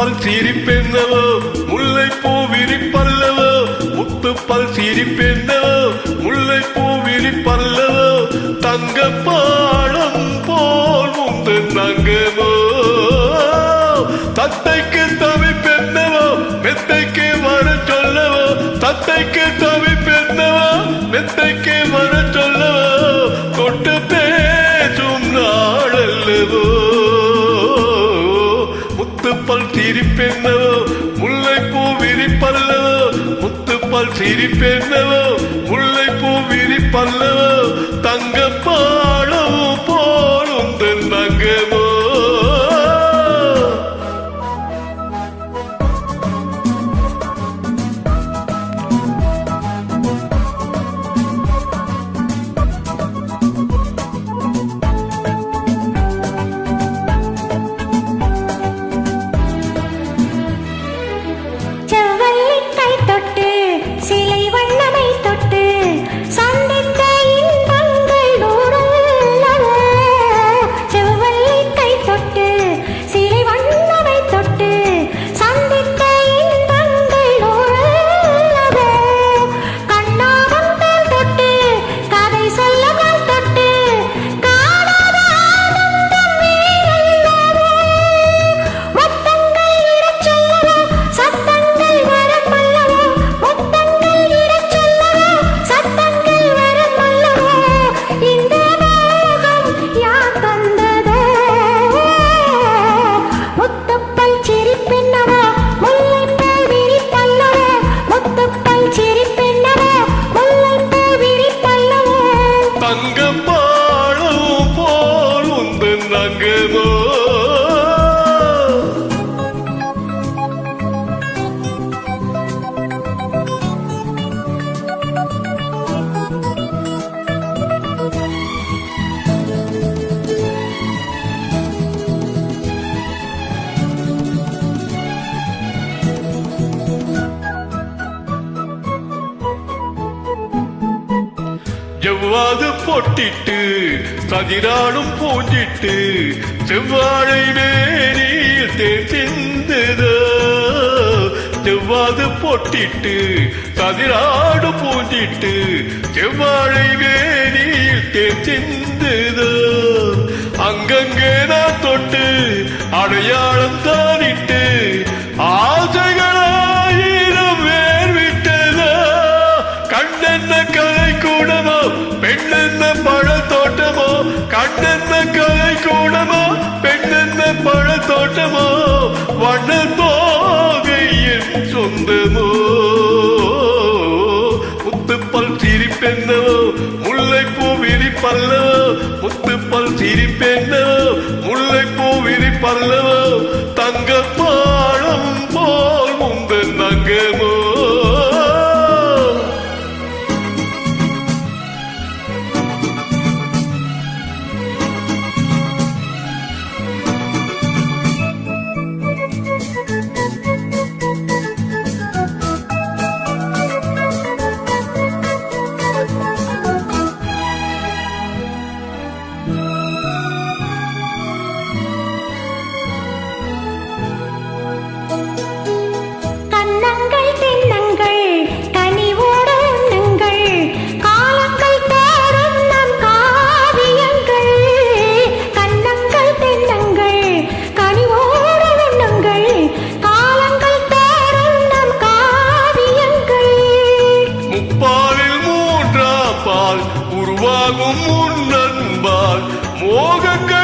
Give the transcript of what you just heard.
முத்துப்பல் சிரிப்பென்னவோ முல்லை பூ விரிப்பல்லவோ முத்துப்பல் சிரிப்பென்னவோ முல்லை பூ விரிப்பல்லவோ தங்க பாடம் போல் உந்து நங்கமோ தத்தைக்கு தவிப்பென்னவோ மெத்தைக்கு வர சொல்லவோ தத்தைக்கு தவிப்பென்னவோ மெத்தைக்கு வர சொல்லவோ தொட்டு பேசும் நாளல்லவோ முத்துப்பல் சிரிப்பென்னவோ முல்லை பூ விரிப்பல்லவோ முத்துப்பல் சிரிப்பென்னவோ முல்லை பூ விரிப்பல்லவோ தங்க பாடம் போல் உந்து நங்கமோ செவ்வாது பொட்டிட்டு சதிராடும் பூஞ்சிட்டு செவ்வாழை வேரியில் தேர்ந்ததோ செவ்வாது பொட்டிட்டு சதிராடும் பூஞ்சிட்டு செவ்வாழை வேரியில் தேர்ந்ததோ அங்கங்கே நான் தொட்டு அடையாளம் தானிட்டு ஆசைகளாயிரம் வேர் விட்டதோ கண்ணென்ன கதை கூடமோ பெண்ணென்ன பழ தோட்டமோ கண்ணென்ன கதை கூடமோ பெண்ணென்ன பழ தோட்டமோ வண்ண தோகை என் சொந்தமோ முத்துப்பல் சிரிப்பென்னவோ முல்லை பூ விரிப்பல்லவோ முத்துப்பல் சிரிப்பென்னவோ முல்லை பூ விரிப்பல்லவோ தங்க பாடம் போல் முந்த நங்கமோ உருவாகும் முன்னன்பால் மோகங்கள்